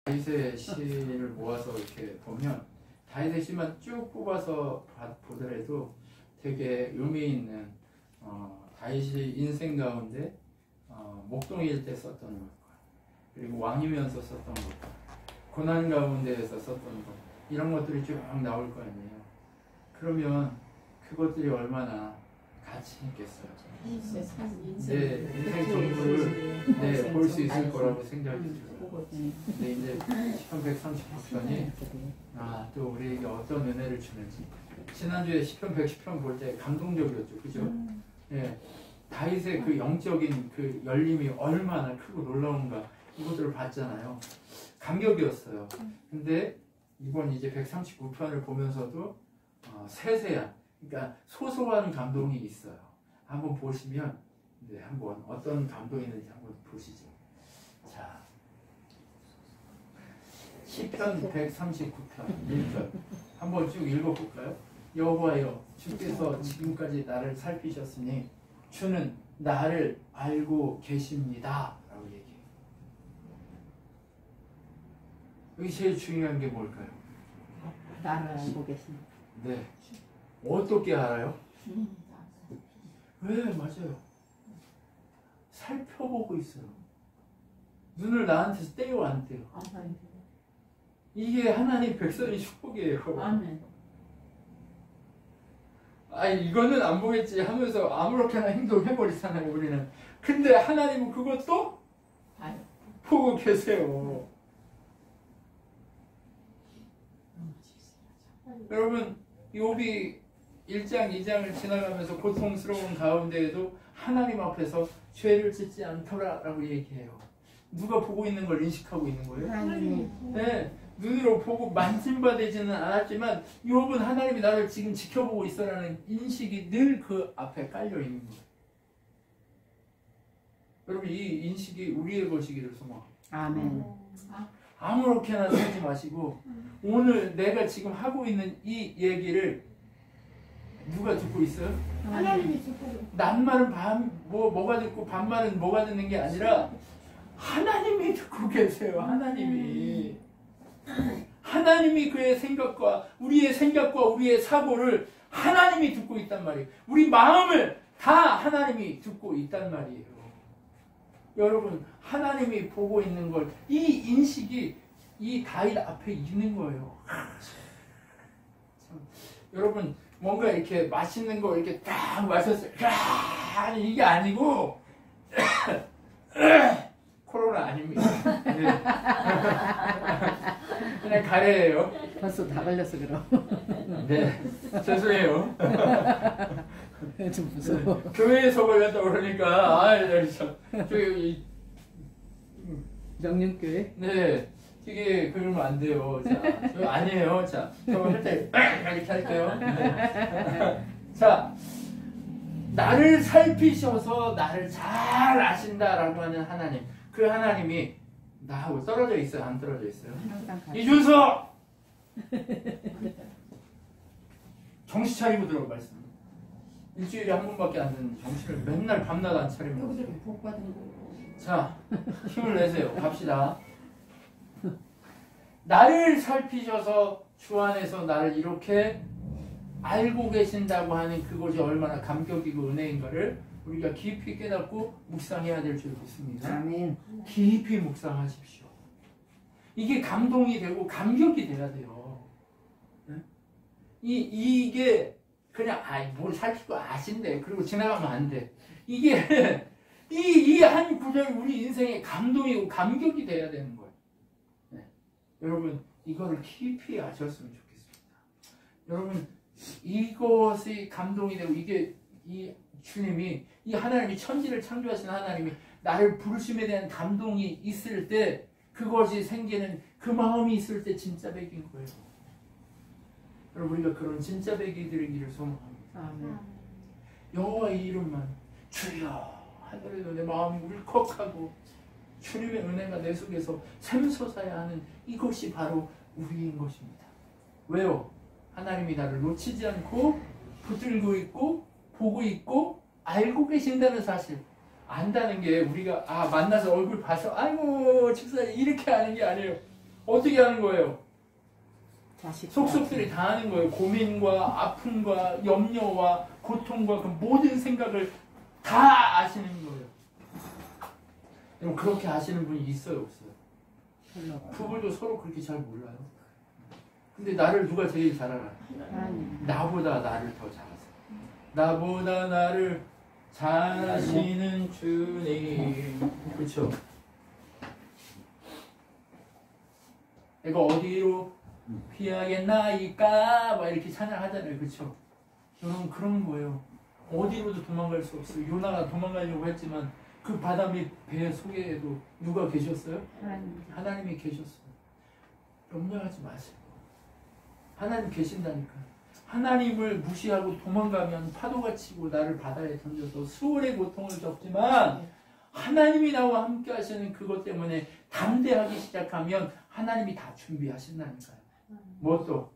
다윗의 시를 모아서 이렇게 보면 다윗의 시만 쭉 뽑아서 보더라도 되게 의미 있는 다윗이 인생 가운데 목동일 때 썼던 것과 그리고 왕이면서 썼던 것과 고난 가운데에서 썼던 것 이런 것들이 쭉 나올 거 아니에요. 그러면 그것들이 얼마나 가치 있겠어요. 네, 인생 전부를 볼 수 있을 거라고 생각이 들어요. 근데 이제 시편 139편이 또 우리에게 어떤 은혜를 주는지 지난주에 시편 110편 볼 때 감동적이었죠. 그죠? 네, 다윗의 그 영적인 그 열림이 얼마나 크고 놀라운가 이것들을 봤잖아요. 감격이었어요. 근데 이번 이제 139편을 보면서도 세세한 그러니까 소소한 감동이 있어요. 한번 보시면 한번 어떤 감동이 있는지 한번 보시죠. 자, 시편 139편 1절 한번 쭉 읽어볼까요? 여호와여 주께서 지금까지 나를 살피셨으니 주는 나를 알고 계십니다 라고 얘기해요. 여기 제일 중요한 게 뭘까요? 나를 알고 계십니다. 네. 어떻게 알아요? 왜? 맞아요. 살펴보고 있어요. 눈을 나한테서 떼요, 안 떼요? 이게 하나님 백성의 축복이에요. 아멘. 이거는 안 보겠지 하면서 아무렇게나 행동해버리잖아요, 우리는. 근데 하나님은 그것도 보고 계세요. 여러분, 욥이 1장, 2장을 지나가면서 고통스러운 가운데에도 하나님 앞에서 죄를 짓지 않더라 라고 얘기해요. 누가 보고 있는 걸 인식하고 있는 거예요? 하나님. 네, 눈으로 보고 만진바되지는 않았지만 욥은 하나님이 나를 지금 지켜보고 있어라는 인식이 늘 그 앞에 깔려 있는 거예요. 여러분, 이 인식이 우리의 것이기를 소망합니다. 아멘. 아무렇게나 살지 마시고 오늘 내가 지금 하고 있는 이 얘기를 누가 듣고 있어요? 하나님이 듣고. 낱말은 뭐가 듣고 반말은 뭐가 듣는 게 아니라 하나님이 듣고 계세요. 하나님이 그의 생각과 우리의 사고를 하나님이 듣고 있단 말이에요. 우리 마음을 다 하나님이 듣고 있단 말이에요. 여러분, 하나님이 보고 있는 걸 이 인식이 이 다윗 앞에 있는 거예요. 참, 여러분, 뭔가 이렇게 맛있는 거 이렇게 딱 마셨어요. 이게 아니고 코로나 아닙니다. 네. 그냥 가래예요. 벌써 다 걸렸어 그럼. 네, 죄송해요. 좀 무서워. 교회에서 걸렸다고 그러니까 참 저기 명륜교회? 네, 이게 그러면 안 돼요. 자, 저 아니에요. 자, 저 할 때 이렇게 할게요. 네. 자, 나를 살피셔서 나를 잘 아신다라고 하는 하나님, 그 하나님이 나하고 떨어져 있어요? 안 떨어져 있어요? 이준석! 정신 차리고 들어 말씀. 일주일에 한 번밖에 안 되는 정신을 맨날 밤낮 안 차리면. 자, 힘을 내세요. 갑시다. 나를 살피셔서 주 안에서 나를 이렇게 알고 계신다고 하는 그것이 얼마나 감격이고 은혜인가를 우리가 깊이 깨닫고 묵상해야 될 줄 믿습니다. 아멘. 깊이 묵상하십시오. 이게 감동이 되고 감격이 돼야 돼요. 네? 이게 그냥 뭘 살피고 아신대 그리고 지나가면 안 돼. 이게 이 한 구절이 우리 인생의 감동이고 감격이 돼야 되는 거예요. 네. 여러분, 이거를 깊이 아셨으면 좋겠습니다. 여러분, 이것이 감동이 되고 이게 이 주님이 이 하나님이 천지를 창조하신 하나님이 나를 부르심에 대한 감동이 있을 때 그것이 생기는 그 마음이 있을 때 진짜 백인 거예요. 여러분, 우리가 그런 진짜 백이 되기를 소망합니다. 아멘. 여호와의 이름만 주여 하더라도 내 마음이 울컥하고 주님의 은혜가 내 속에서 샘솟아야 하는 이것이 바로 우리인 것입니다. 왜요? 하나님이 나를 놓치지 않고 붙들고 있고 보고 있고 알고 계신다는 사실. 안다는 게 우리가 만나서 얼굴 봐서 아이고 집사님 이렇게 아는 게 아니에요. 어떻게 하는 거예요? 자식. 속속들이 다 하는 거예요. 고민과 아픔과 염려와 고통과 그 모든 생각을 다 아시는 거예요. 여러분 그렇게 아시는 분이 있어요, 없어요? 별로 없어요. 부부도 서로 그렇게 잘 몰라요. 근데 나를 누가 제일 잘 알아? 하나님. 나보다 나를 더 잘 아세요. 나보다 나를 잘 아시는 주님. 그렇죠? 내가 어디로 피하겠나이까 막 이렇게 찬양하잖아요. 그렇죠? 여러분 그런 거예요. 어디로도 도망갈 수 없어요. 요나가 도망가려고 했지만 그 바다 밑 배 속에도 누가 계셨어요? 하나님. 하나님이 계셨어요. 염려하지 마세요. 하나님 계신다니까. 하나님을 무시하고 도망가면 파도가 치고 나를 바다에 던져서 수월의 고통을 겪지만 하나님이 나와 함께 하시는 그것 때문에 담대하기 시작하면 하나님이 다 준비하신다니까요. 무엇도?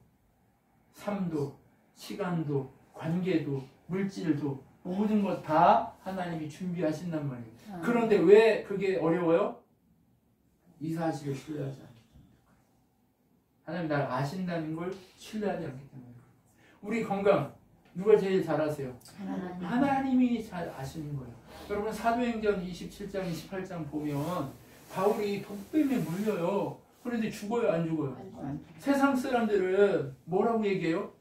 삶도, 시간도, 관계도, 물질도 모든 것 다 하나님이 준비하신단 말이에요. 그런데 왜 그게 어려워요? 이 사실을 신뢰하지 않기 때문에. 하나님 나를 아신다는 걸 신뢰하지 않기 때문에. 우리 건강 누가 제일 잘 아세요? 하나님이 잘 아시는 거예요. 여러분 사도행전 27장 28장 보면 바울이 독뱀에 물려요. 그런데 죽어요 안 죽어요? 세상 사람들은 뭐라고 얘기해요?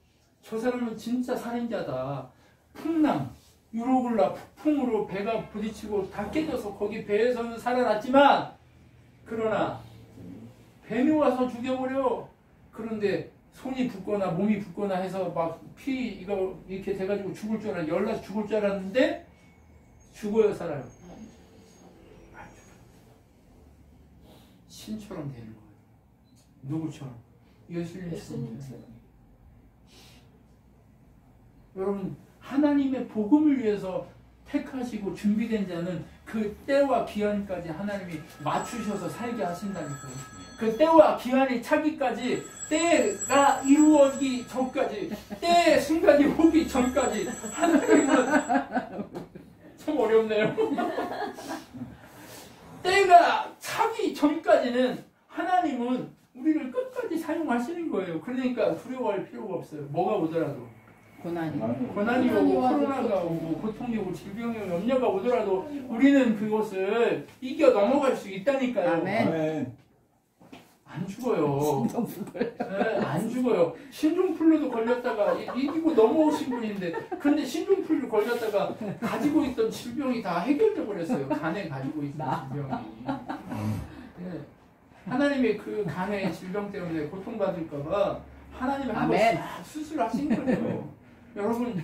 저 사람은 진짜 살인자다. 풍랑, 유로굴라 폭풍으로 배가 부딪히고 다 깨져서 거기 배에서는 살아났지만 그러나 뱀이 와서 죽여버려. 그런데 손이 붓거나 몸이 붓거나 해서 막 피 이거 이렇게 돼가지고 죽을 줄 알았는데 열나서 죽을 줄 알았는데 죽어요 살아요? 안 죽어요. 신처럼 되는 거예요. 누구처럼? 예수님처럼. 여러분 하나님의 복음을 위해서 택하시고 준비된 자는 그 때와 기한까지 하나님이 맞추셔서 살게 하신다니까요. 그 때와 기한이 차기까지 때가 이루어지기 전까지 때의 순간이 오기 전까지 하나님은 참 어렵네요. 때가 차기 전까지는 하나님은 우리를 끝까지 사용하시는 거예요. 그러니까 두려워할 필요가 없어요. 뭐가 오더라도. 고난이 오고 코로나가 오고 고통이 오고 질병이 오고 염려가 오더라도 우리는 그것을 이겨 넘어갈 수 있다니까요. 아멘. 안 죽어요. 네, 안 죽어요. 신종플루도 걸렸다가 이기고 넘어오신 분인데 근데 신종플루 걸렸다가 가지고 있던 질병이 다 해결돼 버렸어요. 간에 가지고 있던 질병이. 네. 하나님의 그 간의 질병 때문에 고통받을까봐 하나님이 한 번 수술하신 거예요. 여러분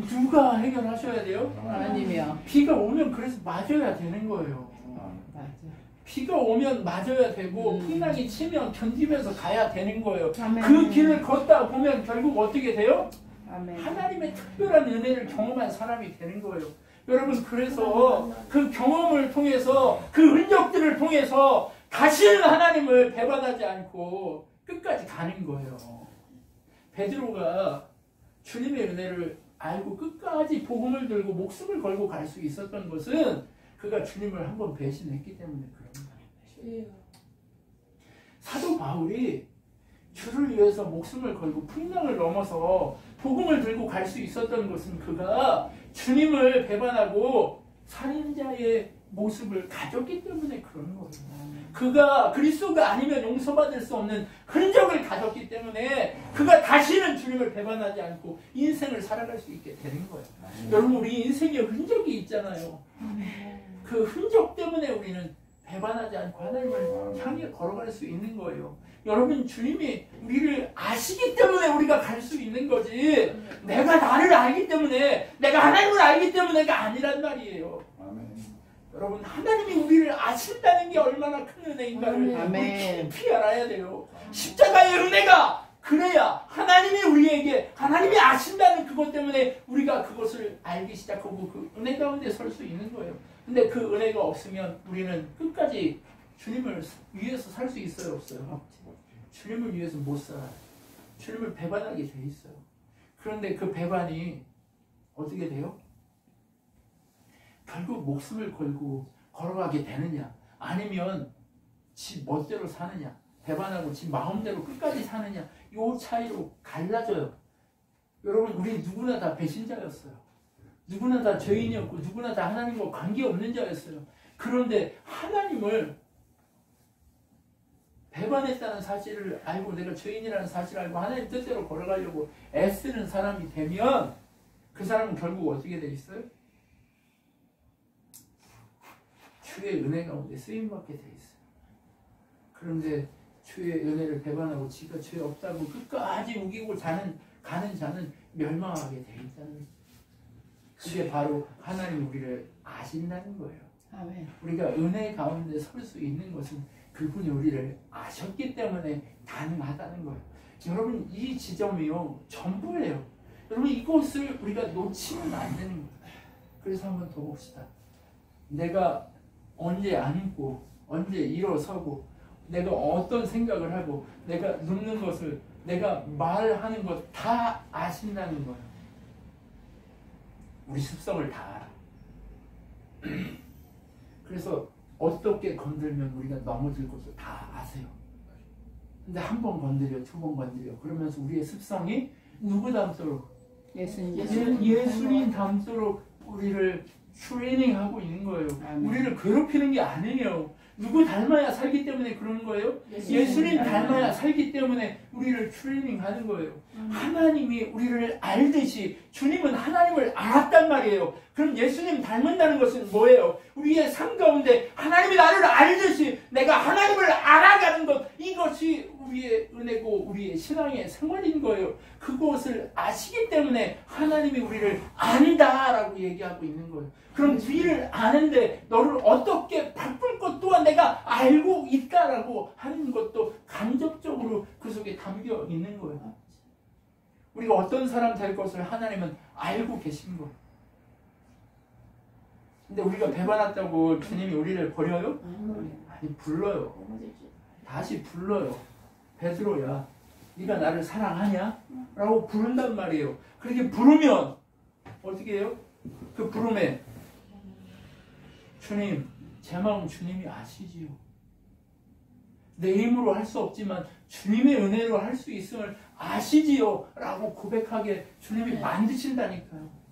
누가 해결하셔야 돼요? 하나님이요. 비가 오면 그래서 맞아야 되는 거예요. 맞아. 비가 오면 맞아야 되고 풍랑이 치면 견디면서 가야 되는 거예요. 아멘. 그 길을 걷다 보면 결국 어떻게 돼요? 아멘. 하나님의 특별한 은혜를 경험한 사람이 되는 거예요. 여러분 그래서 그 경험을 통해서 그 흔적들을 통해서 다시는 하나님을 배반하지 않고 끝까지 가는 거예요. 베드로가 주님의 은혜를 알고 끝까지 복음을 들고 목숨을 걸고 갈 수 있었던 것은 그가 주님을 한번 배신했기 때문에 그런 거예요. 사도 바울이 주를 위해서 목숨을 걸고 풍랑을 넘어서 복음을 들고 갈 수 있었던 것은 그가 주님을 배반하고 살인자의 모습을 가졌기 때문에 그런 거예요. 그가 그리스도가 아니면 용서받을 수 없는 흔적을 가졌기 때문에 그가 다시는 주님을 배반하지 않고 인생을 살아갈 수 있게 되는 거예요. 여러분 우리 인생에 흔적이 있잖아요. 그 흔적 때문에 우리는 배반하지 않고 하나님을 향해 걸어갈 수 있는 거예요. 여러분 주님이 우리를 아시기 때문에 우리가 갈 수 있는 거지 내가 나를 알기 때문에 내가 하나님을 알기 때문에가 아니란 말이에요. 여러분 하나님이 우리를 아신다는 게 얼마나 큰 은혜인가를 우리 깊이 알아야 돼요. 십자가의 은혜가 그래야 하나님이 우리에게 하나님이 아신다는 그것 때문에 우리가 그것을 알기 시작하고 그 은혜 가운데 설 수 있는 거예요. 근데 그 은혜가 없으면 우리는 끝까지 주님을 위해서 살 수 있어요? 없어요? 주님을 위해서 못 살아요. 주님을 배반하게 돼 있어요. 그런데 그 배반이 어떻게 돼요? 결국 목숨을 걸고 걸어가게 되느냐 아니면 지 멋대로 사느냐 배반하고 지 마음대로 끝까지 사느냐, 요 차이로 갈라져요. 여러분, 우리 누구나 다 배신자였어요. 누구나 다 죄인이었고 누구나 다 하나님과 관계없는 자였어요. 그런데 하나님을 배반했다는 사실을 알고, 내가 죄인이라는 사실을 알고 하나님 뜻대로 걸어가려고 애쓰는 사람이 되면 그 사람은 결국 어떻게 돼 있어요? 주의 은혜 가운데 쓰임받게 돼 있어요. 그런데 주의 은혜를 배반하고 지가 죄 없다고 끝까지 우기고 가는 자는 멸망하게 돼 있다는 거예요. 그게 바로 하나님 우리를 아신다는 거예요. 아멘. 우리가 은혜 가운데 설 수 있는 것은 그분이 우리를 아셨기 때문에 가능하다는 거예요. 여러분, 이 지점이요 전부예요. 여러분, 이것을 우리가 놓치면 안 되는 거예요. 그래서 한번 더 봅시다. 내가 언제 앉고 언제 일어서고 내가 어떤 생각을 하고 내가 눕는 것을, 내가 말하는 것 다 아신다는 거예요. 우리 습성을 다 알아. 그래서 어떻게 건들면 우리가 넘어질 것을 다 아세요. 근데 한 번 건드려, 두 번 건드려, 그러면서 우리의 습성이 누구 닮도록? 예수님 닮도록 우리를 트레이닝하고 있는 거예요. 아멘. 우리를 괴롭히는 게 아니에요. 누구 닮아야 살기 때문에 그러는 거예요? 예수님 닮아야 살기 때문에 우리를 트레이닝하는 거예요. 하나님이 우리를 알듯이 주님은 하나님을 알았단 말이에요. 그럼 예수님 닮는다는 것은 뭐예요? 우리의 삶 가운데 하나님이 나를 알듯이 내가 하나님을 알아가는 것, 이것이 우리의 은혜고 우리의 신앙의 생활인 거예요. 그것을 아시기 때문에 하나님이 우리를 안다라고 얘기하고 있는 거예요. 그럼 우리를 아는데 너를 어떻게 바꿀 것 또한 내가 알고 있다라고 하는 것도 간접적으로 그 속에 담겨 있는 거예요. 우리가 어떤 사람 될 것을 하나님은 알고 계신 거예요. 근데 우리가 배반했다고 주님이 우리를 버려요? 아니, 불러요. 다시 불러요. 베드로야, 네가 나를 사랑하냐? 라고 부른단 말이에요. 그렇게 부르면 어떻게 해요? 그 부름에 주님, 제 마음 주님이 아시지요. 내 힘으로 할 수 없지만 주님의 은혜로 할 수 있음을 아시지요. 라고 고백하게 주님이 만드신다니까요.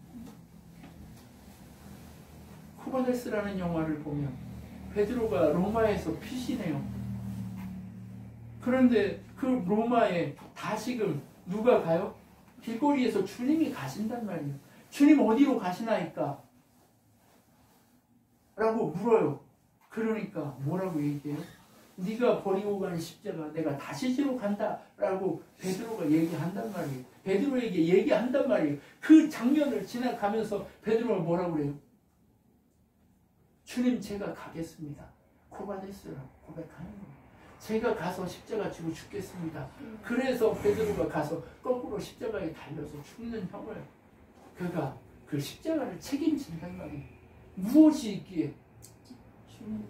쿠바네스라는 영화를 보면 베드로가 로마에서 피신해요. 그런데 그 로마에 다시금 누가 가요? 길거리에서 주님이 가신단 말이에요. 주님 어디로 가시나이까? 라고 물어요. 그러니까 뭐라고 얘기해요? 네가 버리고 가는 십자가 내가 다시 지러 간다 라고 베드로가 얘기한단 말이에요. 베드로에게 얘기한단 말이에요. 그 장면을 지나가면서 베드로가 뭐라고 그래요? 주님, 제가 가겠습니다. 코바네스라고 고백하는 거예요. 제가 가서 십자가 지고 죽겠습니다. 그래서 베드로가 가서 거꾸로 십자가에 달려서 죽는 형을, 그가 그 십자가를 책임진단 말이에요. 무엇이 있기에?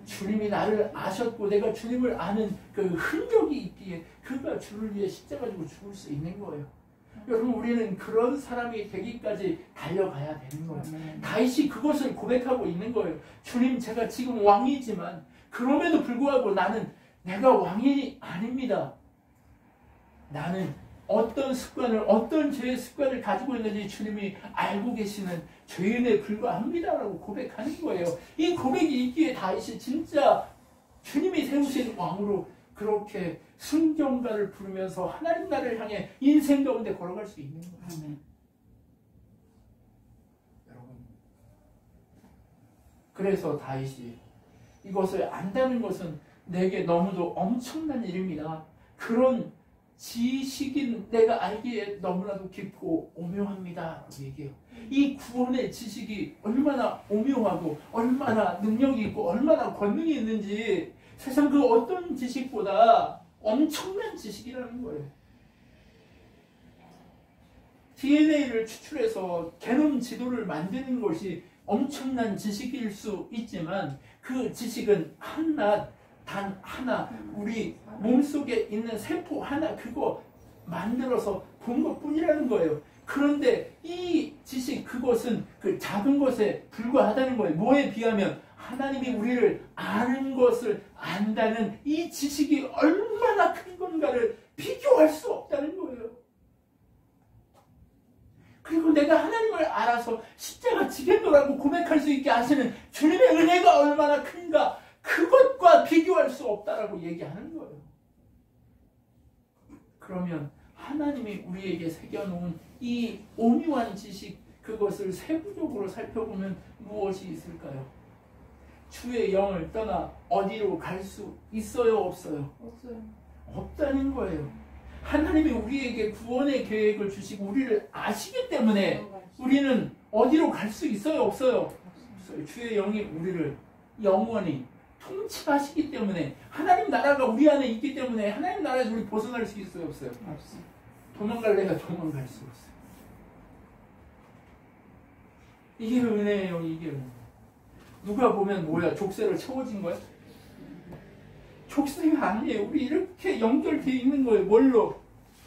주님이 나를 아셨고 내가 주님을 아는 그 흔적이 있기에 그가 주를 위해 십자가 지고 죽을 수 있는 거예요. 여러분, 우리는 그런 사람이 되기까지 달려가야 되는 거예요. 다윗이 그것을 고백하고 있는 거예요. 주님, 제가 지금 왕이지만 그럼에도 불구하고 내가 왕이 아닙니다. 나는 어떤 습관을, 어떤 죄의 습관을 가지고 있는지 주님이 알고 계시는 죄인에 불과합니다라고 고백하는 거예요. 이 고백이 있기에 다윗이 진짜 주님이 세우신 왕으로 그렇게 순종가를 부르면서 하나님 나라를 향해 인생 가운데 걸어갈 수 있는 거예요. 아멘. 여러분, 그래서 다윗이 이것을 안다는 것은 내게 너무도 엄청난 일입니다. 그런 지식인 내가 알기에 너무나도 깊고 오묘합니다 라고 얘기해요. 이 구원의 지식이 얼마나 오묘하고 얼마나 능력이 있고 얼마나 권능이 있는지 세상 그 어떤 지식보다 엄청난 지식이라는 거예요. DNA를 추출해서 게놈 지도를 만드는 것이 엄청난 지식일 수 있지만 그 지식은 단 하나, 우리 몸속에 있는 세포 하나 그거 만들어서 본 것뿐이라는 거예요. 그런데 이 지식, 그것은 그 작은 것에 불과하다는 거예요. 뭐에 비하면? 하나님이 우리를 아는 것을 안다는 이 지식이 얼마나 큰 건가를 비교할 수 없다는 거예요. 그리고 내가 하나님을 알아서 십자가 지겠노라고 고백할 수 있게 하시는 주님의 은혜가 얼마나 큰가, 그것과 비교할 수 없다라고 얘기하는 거예요. 그러면 하나님이 우리에게 새겨놓은 이 오묘한 지식, 그것을 세부적으로 살펴보면 무엇이 있을까요? 주의 영을 떠나 어디로 갈 수 있어요, 없어요? 없어요. 없다는 거예요. 하나님이 우리에게 구원의 계획을 주시고 우리를 아시기 때문에 우리는 어디로 갈 수 있어요, 없어요? 없어요. 주의 영이 우리를 영원히 통치하시기 때문에, 하나님 나라가 우리 안에 있기 때문에 하나님 나라에서 우리 벗어날 수 있어요, 없어요? 없어요. 도망갈래야 도망갈 수 없어요. 이게 은혜예요, 이게 은혜. 누가 보면 뭐야, 족쇄를 채워진 거야? 족쇄가 아니에요. 우리 이렇게 연결되어 있는 거예요. 뭘로?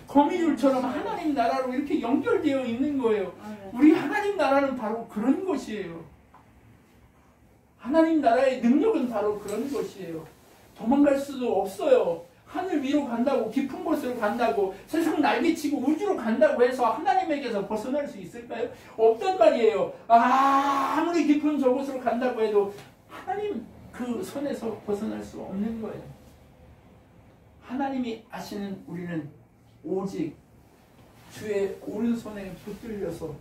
거미줄처럼 하나님 나라로 이렇게 연결되어 있는 거예요. 우리 하나님 나라는 바로 그런 것이에요. 하나님 나라의 능력은 바로 그런 것이에요. 도망갈 수도 없어요. 하늘 위로 간다고, 깊은 곳으로 간다고, 세상 날개치고 우주로 간다고 해서 하나님에게서 벗어날 수 있을까요? 없단 말이에요. 아무리 깊은 저곳으로 간다고 해도 하나님 그 손에서 벗어날 수 없는 거예요. 하나님이 아시는 우리는 오직 주의 오른손에 붙들려서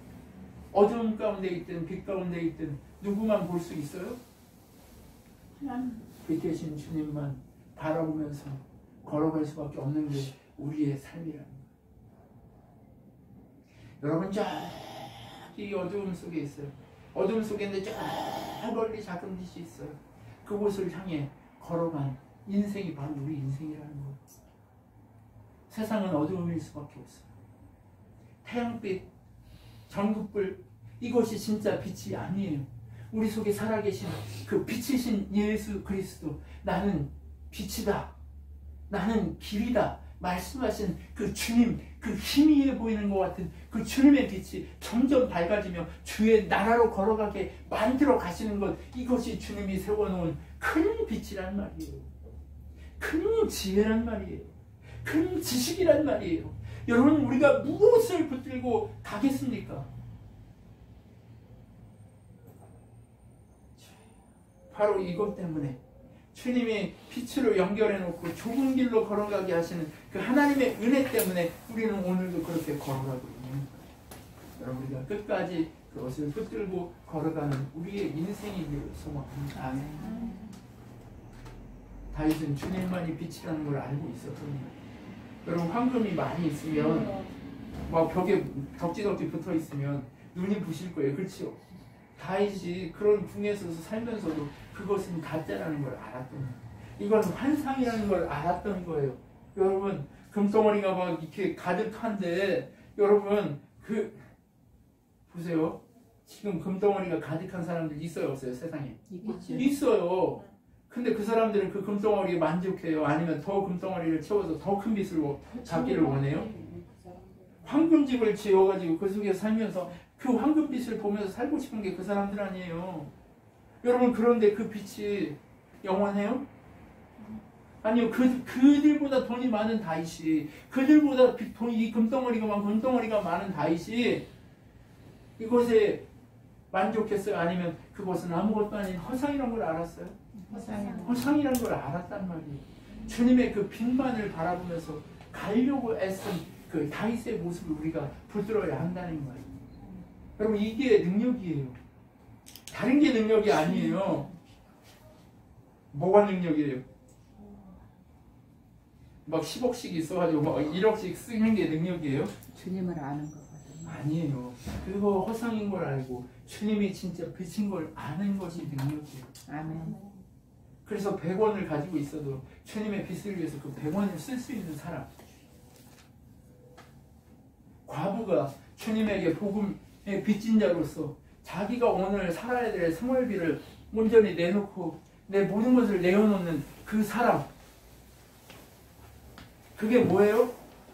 어두움 가운데 있든 빛 가운데 있든 누구만 볼 수 있어요? 하나님 빛 되신 주님만 바라보면서 걸어갈 수밖에 없는 게 우리의 삶이라는 거예요. 여러분, 저기 어두움 속에 있어요. 어두움 속에 있는데 저 멀리 작은 빛이 있어요. 그곳을 향해 걸어간 인생이 바로 우리 인생이라는 거예요. 세상은 어두움일 수밖에 없어요. 태양빛, 전국불, 이것이 진짜 빛이 아니에요. 우리 속에 살아계신 그 빛이신 예수 그리스도, 나는 빛이다, 나는 길이다 말씀하신 그 주님, 그 희미해 보이는 것 같은 그 주님의 빛이 점점 밝아지며 주의 나라로 걸어가게 만들어 가시는 것, 이것이 주님이 세워놓은 큰 빛이란 말이에요. 큰 지혜란 말이에요. 큰 지식이란 말이에요. 여러분, 우리가 무엇을 붙들고 가겠습니까? 바로 이것 때문에 주님이 빛으로 연결해 놓고 좁은 길로 걸어가게 하시는 그 하나님의 은혜 때문에 우리는 오늘도 그렇게 걸어가고 있는 거예요. 여러분, 우리가 끝까지 그것을 붙들고 걸어가는 우리의 인생이기를 소망합니다. 아멘. 다윗은 주님만이 빛이라는 걸 알고 있었던 거예요. 여러분, 황금이 많이 있으면 막 벽에 덕지덕지 붙어 있으면 눈이 부실 거예요. 그렇죠? 다윗이 그런 궁에서 살면서도 그것은 가짜라는 걸 알았던 거예요. 이건 환상이라는 걸 알았던 거예요. 여러분, 금덩어리가 막 이렇게 가득한데, 여러분, 보세요. 지금 금덩어리가 가득한 사람들 있어요, 없어요? 세상에? 있겠죠. 있어요. 근데 그 사람들은 그 금덩어리에 만족해요? 아니면 더 금덩어리를 채워서 더 큰 빛을 잡기를 원해요? 황금집을 지어가지고 그 속에 살면서 그 황금빛을 보면서 살고 싶은 게 그 사람들 아니에요. 여러분, 그런데 그 빛이 영원해요? 아니요. 그들보다 돈이 많은 다윗이, 그들보다 이 금덩어리가 많은 다윗이 이곳에 만족했어요? 아니면 그것은 아무것도 아닌 허상이란 걸 알았어요? 허상이란 걸 알았단 말이에요. 주님의 그 빛만을 바라보면서 가려고 애쓴 그 다윗의 모습을 우리가 붙들어야 한다는 거예요. 여러분, 이게 능력이에요. 다른 게 능력이 아니에요. 뭐가 능력이에요? 막 10억씩 있어가지고 막 1억씩 쓰는 게 능력이에요? 주님을 아는 거거든요. 아니에요. 그거 허상인 걸 알고 주님이 진짜 빛인 걸 아는 것이 능력이에요. 아멘. 그래서 100원을 가지고 있어도 주님의 빛을 위해서 그 100원을 쓸 수 있는 사람. 과부가 주님에게 복음의 빚진 자로서 자기가 오늘 살아야 될 생활비를 온전히 내놓고 내 모든 것을 내어놓는 그 사람. 그게 뭐예요?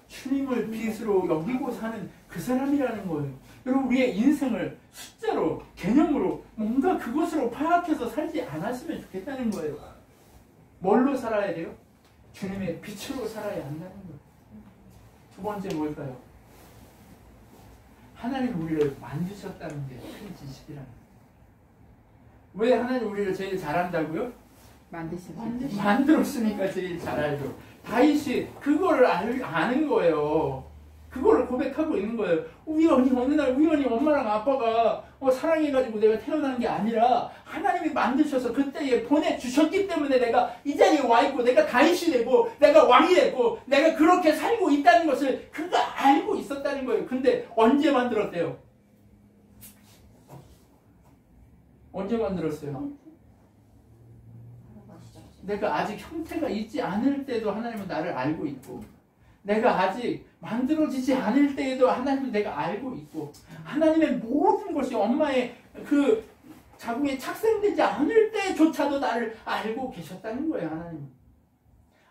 주님을 빛으로 여기고 사는 그 사람이라는 거예요. 여러분 우리의 인생을 숫자로 개념으로 뭔가 그것으로 파악해서 살지 않았으면 좋겠다는 거예요. 뭘로 살아야 돼요? 주님의 빛으로 살아야 한다는 거예요. 두 번째 뭘까요? 하나님 우리를 만드셨다는 게 큰 지식이라는 거예요. 왜 하나님 우리를 제일 잘한다고요? 만들었으니까 제일 잘 알죠. 다윗이 그거를 아는 거예요. 그거를 고백하고 있는 거예요. 우연히 어느 날 우연히 엄마랑 아빠가 사랑해가지고 내가 태어난 게 아니라 하나님이 만드셔서 그때에 보내주셨기 때문에 내가 이 자리에 와 있고 내가 다윗이 되고 내가 왕이 되고 내가 그렇게 살고 있다는 것을 그가 알고 있었다는 거예요. 근데 언제 만들었대요? 언제 만들었어요? 내가 아직 형태가 있지 않을 때도 하나님은 나를 알고 있고 내가 아직 만들어지지 않을 때에도 하나님은 내가 알고 있고 하나님의 모든 것이 엄마의 그 자궁에 착생되지 않을 때조차도 나를 알고 계셨다는 거예요.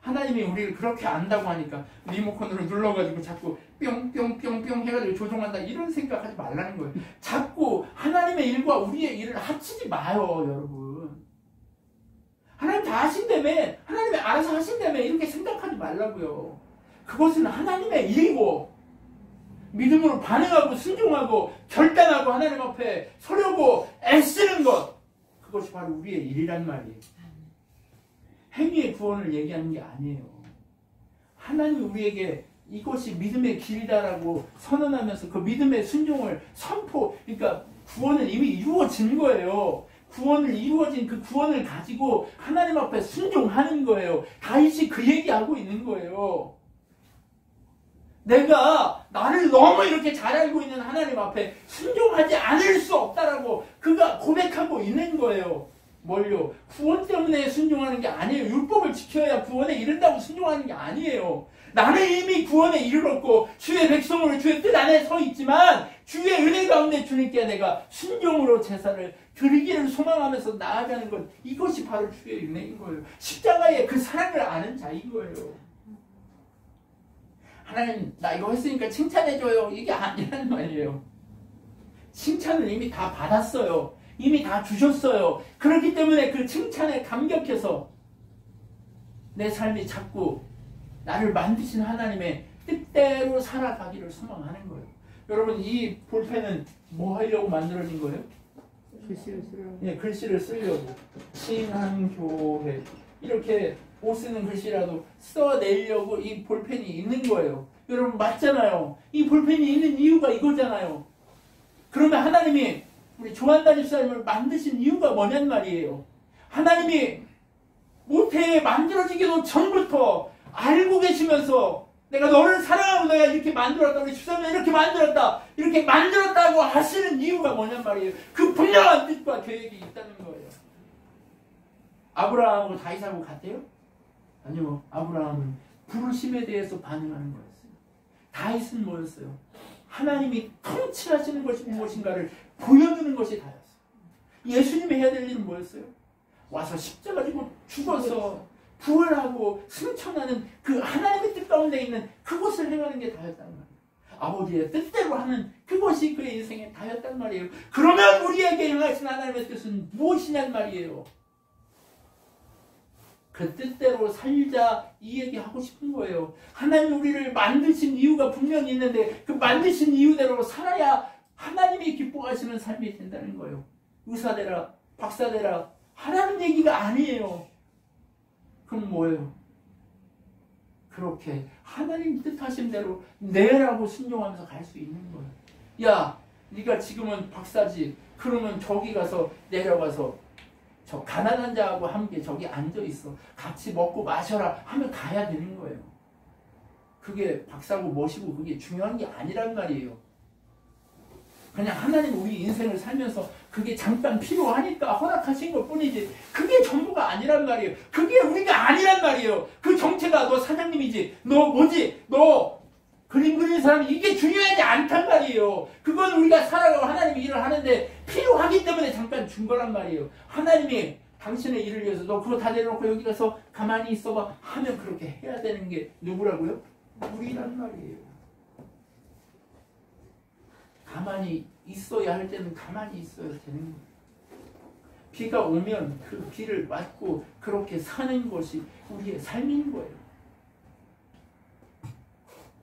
하나님이 우리를 그렇게 안다고 하니까 리모컨으로 눌러가지고 자꾸 뿅뿅뿅뿅 해가지고 조종한다 이런 생각하지 말라는 거예요. 자꾸 하나님의 일과 우리의 일을 합치지 마요. 여러분 하나님 다 하신다며 하나님이 알아서 하신다며 이렇게 생각하지 말라고요. 그것은 하나님의 일이고 믿음으로 반응하고 순종하고 결단하고 하나님 앞에 서려고 애쓰는 것 그것이 바로 우리의 일이란 말이에요. 행위의 구원을 얘기하는 게 아니에요. 하나님이 우리에게 이것이 믿음의 길이다라고 선언하면서 그 믿음의 순종을 그러니까 구원은 이미 이루어진 거예요. 구원을 이루어진 그 구원을 가지고 하나님 앞에 순종하는 거예요. 다윗이 그 얘기하고 있는 거예요. 내가 나를 너무 이렇게 잘 알고 있는 하나님 앞에 순종하지 않을 수 없다라고 그가 고백하고 있는 거예요. 뭘요? 구원 때문에 순종하는 게 아니에요. 율법을 지켜야 구원에 이른다고 순종하는 게 아니에요. 나는 이미 구원에 이르렀고 주의 백성으로 주의 뜻 안에 서 있지만 주의 은혜 가운데 주님께 내가 순종으로 제사를 드리기를 소망하면서 나아가는 것 이것이 바로 주의 은혜인 거예요. 십자가의 그 사랑을 아는 자인 거예요. 하나님 나 이거 했으니까 칭찬해줘요. 이게 아니란 말이에요. 칭찬을 이미 다 받았어요. 이미 다 주셨어요. 그렇기 때문에 그 칭찬에 감격해서 내 삶이 자꾸 나를 만드신 하나님의 뜻대로 살아가기를 소망하는 거예요. 여러분 이 볼펜은 뭐 하려고 만들어진 거예요? 글씨를 쓰려고. 예, 글씨를 쓰려고. 신한교회 이렇게 못 쓰는 글씨라도 써내려고 이 볼펜이 있는 거예요. 여러분 맞잖아요. 이 볼펜이 있는 이유가 이거잖아요. 그러면 하나님이 우리 조한다 집사님을 만드신 이유가 뭐냔 말이에요. 하나님이 모태에 만들어지기도 전부터 알고 계시면서 내가 너를 사랑하고 내가 이렇게 만들었다. 우리 집사님을 이렇게 만들었다. 이렇게 만들었다고 하시는 이유가 뭐냔 말이에요. 그 분명한 뜻과 계획이 있다는 거예요. 아브라함하고 다윗하고 같아요? 아니요. 아브라함은 부르심에 대해서 반응하는 거였어요. 다윗은 뭐였어요? 하나님이 통치하시는 것이 무엇인가를 보여주는 것이 다였어요. 예수님이 해야 될 일은 뭐였어요? 와서 십자가 지고 죽어서 부활하고 승천하는 그 하나님의 뜻 가운데 있는 그것을 행하는 게 다였단 말이에요. 아버지의 뜻대로 하는 그것이 그의 인생의 다였단 말이에요. 그러면 우리에게 행하신 하나님의 뜻은 무엇이냔 말이에요. 그 뜻대로 살자 이 얘기하고 싶은 거예요. 하나님 우리를 만드신 이유가 분명히 있는데 그 만드신 이유대로 살아야 하나님이 기뻐하시는 삶이 된다는 거예요. 의사되라 박사되라 하라는 얘기가 아니에요. 그럼 뭐예요? 그렇게 하나님 뜻하신 대로 내라고 순종하면서 갈 수 있는 거예요. 야 네가 지금은 박사지. 그러면 저기 가서 내려가서 저 가난한 자하고 함께 저기 앉아있어. 같이 먹고 마셔라 하면 가야 되는 거예요. 그게 박사고 뭐시고 그게 중요한 게 아니란 말이에요. 그냥 하나님 우리 인생을 살면서 그게 잠깐 필요하니까 허락하신 것 뿐이지 그게 전부가 아니란 말이에요. 그게 우리가 아니란 말이에요. 그 정체가 너 사장님이지 너 뭐지 너 그림 그리는 사람이 이게 중요하지 않단 말이에요. 그건 우리가 살아가고 하나님이 일을 하는데 필요하기 때문에 잠깐 준 거란 말이에요. 하나님이 당신의 일을 위해서 너 그거 다 내려놓고 여기 가서 가만히 있어봐 하면 그렇게 해야 되는 게 누구라고요? 우리란 말이에요. 가만히 있어야 할 때는 가만히 있어야 되는 거예요. 비가 오면 그 비를 맞고 그렇게 사는 것이 우리의 삶인 거예요.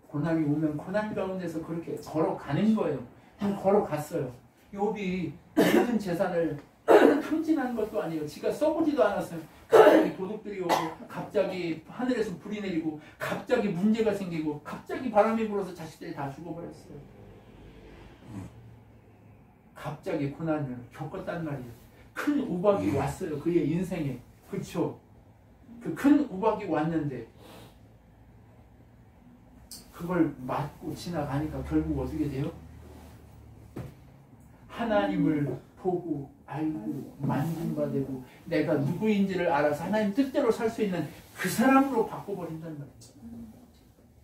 고난이 오면 고난 가운데서 그렇게 걸어가는 거예요. 걸어갔어요. 욥이 모든 재산을 탕진한 것도 아니에요. 지가 써보지도 않았어요. 갑자기 도둑들이 오고 갑자기 하늘에서 불이 내리고 갑자기 문제가 생기고 갑자기 바람이 불어서 자식들이 다 죽어버렸어요. 갑자기 고난을 겪었단 말이에요. 큰 우박이 왔어요. 그의 인생에. 그쵸? 그 큰 우박이 왔는데 그걸 맞고 지나가니까 결국 어떻게 돼요? 하나님을 보고 알고 만진 바 되고 내가 누구인지를 알아서 하나님 뜻대로 살 수 있는 그 사람으로 바꿔버린단 말이에요.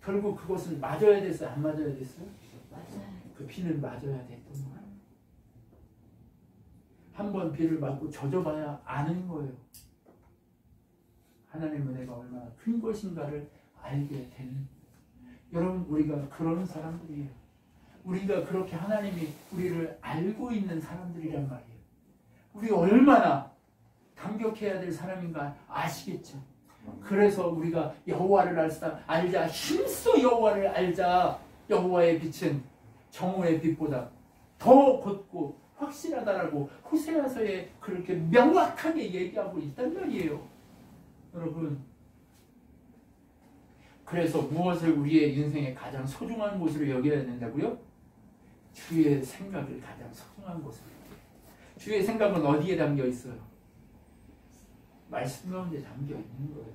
결국 그것을 맞아야 됐어요? 안 맞아야 됐어요? 맞아요. 그 비는 맞아야 됐던 거예요. 한번 비를 맞고 젖어봐야 아는 거예요. 하나님의 은혜가 얼마나 큰 것인가를 알게 되는. 여러분, 우리가 그런 사람들이에요. 우리가 그렇게 하나님이 우리를 알고 있는 사람들이란 말이에요. 우리 얼마나 감격해야 될 사람인가 아시겠죠? 그래서 우리가 여호와를 알자, 힘써 여호와를 알자. 여호와의 빛은 정오의 빛보다 더 곧고 확실하다라고 호세아서에 그렇게 명확하게 얘기하고 있단 말이에요. 여러분, 그래서 무엇을 우리의 인생의 가장 소중한 곳으로 여겨야 된다고요? 주의 생각을 가장 소중한 곳으로. 주의 생각은 어디에 담겨 있어요? 말씀 가운데 담겨 있는 거예요.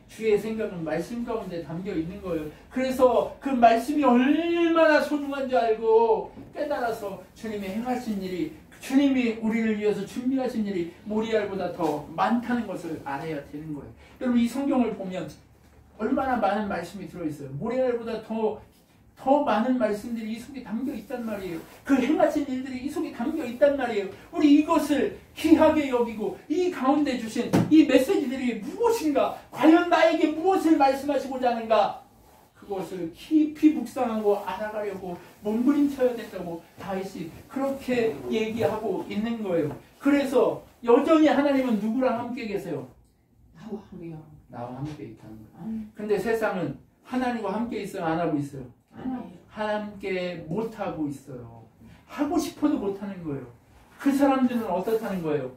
주의 생각은 말씀 가운데 담겨 있는 거예요. 그래서 그 말씀이 얼마나 소중한 줄 알고 깨달아서 주님이 행하신 일이, 주님이 우리를 위해서 준비하신 일이 모리알보다 더 많다는 것을 알아야 되는 거예요. 여러분, 이 성경을 보면 얼마나 많은 말씀이 들어있어요. 모리알보다 더 많은 말씀들이 이 속에 담겨 있단 말이에요. 그 행하신 일들이 이 속에 담겨 있단 말이에요. 우리 이것을 귀하게 여기고 이 가운데 주신 이 메시지들이 무엇인가, 과연 나에게 무엇을 말씀하시고자 하는가, 그것을 깊이 묵상하고 알아가려고 몸부림쳐야 된다고 다윗이 그렇게 얘기하고 있는 거예요. 그래서 여전히 하나님은 누구랑 함께 계세요? 나와 함께 있다는 거예요. 근데 세상은 하나님과 함께 있어요? 안 하고 있어요? 함께 못하고 있어요. 하고 싶어도 못하는 거예요. 그 사람들은 어떻다는 거예요?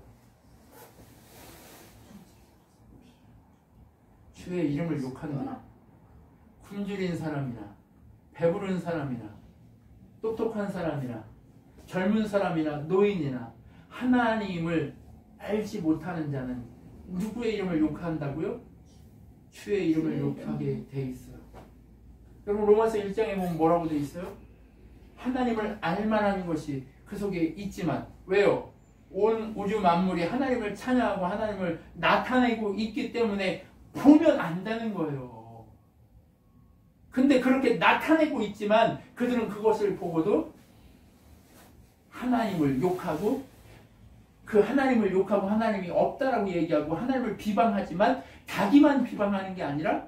주의 이름을 욕하는 거예요. 굶주린 사람이나 배부른 사람이나 똑똑한 사람이나 젊은 사람이나 노인이나 하나님을 알지 못하는 자는 누구의 이름을 욕한다고요? 주의 이름을 욕하게 돼 있어요. 여러분, 로마서 1장에 보면 뭐라고 돼 있어요? 하나님을 알만한 것이 그 속에 있지만, 왜요? 온 우주 만물이 하나님을 찬양하고 하나님을 나타내고 있기 때문에 보면 안다는 거예요. 근데 그렇게 나타내고 있지만 그들은 그것을 보고도 하나님을 욕하고, 그 하나님을 욕하고 하나님이 없다라고 얘기하고 하나님을 비방하지만 자기만 비방하는 게 아니라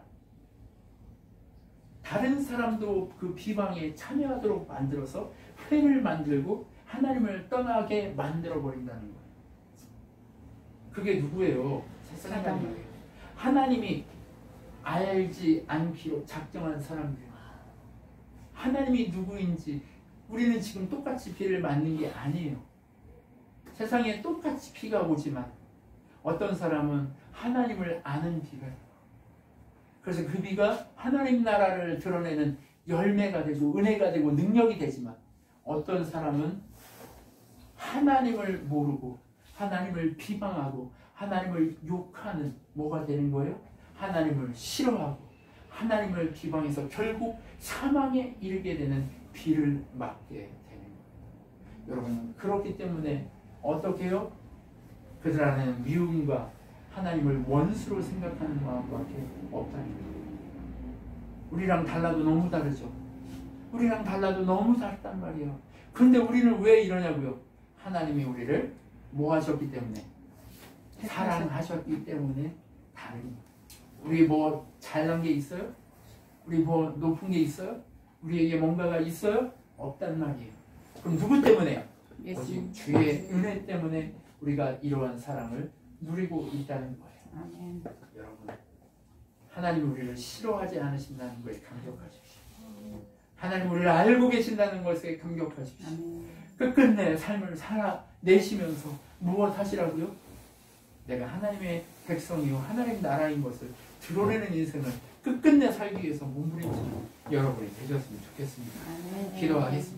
다른 사람도 그 비방에 참여하도록 만들어서 회를 만들고 하나님을 떠나게 만들어버린다는 거예요. 그게 누구예요? 세상이에요. 하나님이 알지 않기로 작정한 사람들이에요. 하나님이 누구인지 우리는 지금 똑같이 비를 맞는 게 아니에요. 세상에 똑같이 비가 오지만 어떤 사람은 하나님을 아는 비가, 그래서 그 비가 하나님 나라를 드러내는 열매가 되고 은혜가 되고 능력이 되지만, 어떤 사람은 하나님을 모르고 하나님을 비방하고 하나님을 욕하는 뭐가 되는 거예요? 하나님을 싫어하고 하나님을 비방해서 결국 사망에 이르게 되는 비를 맞게 되는 거예요. 여러분, 그렇기 때문에 어떻게 해요? 그들 안에는 미움과 하나님을 원수로 생각하는 마음밖에 없다는 거예요. 우리랑 달라도 너무 다르죠. 우리랑 달라도 너무 다르단 말이에요. 근데 우리는 왜 이러냐고요? 하나님이 우리를 뭐 하셨기 때문에? 사랑하셨기 때문에 다른 거예요. 우리 뭐 잘난 게 있어요? 우리 뭐 높은 게 있어요? 우리에게 뭔가가 있어요? 없단 말이에요. 그럼 누구 때문에? 오직 예수님. 주의 은혜 때문에 우리가 이러한 사랑을 누리고 있다는 거예요. 아멘. 여러분, 하나님 우리를 싫어하지 않으신다는 것에 감격하십시오. 하나님 우리를 알고 계신다는 것에 감격하십시오. 아멘. 끝끝내 삶을 살아내시면서 무엇 하시라고요? 내가 하나님의 백성이요 하나님 나라인 것을 드러내는 인생을 끝끝내 살기 위해서 몸부림치는 여러분이 되셨으면 좋겠습니다. 아멘. 기도하겠습니다.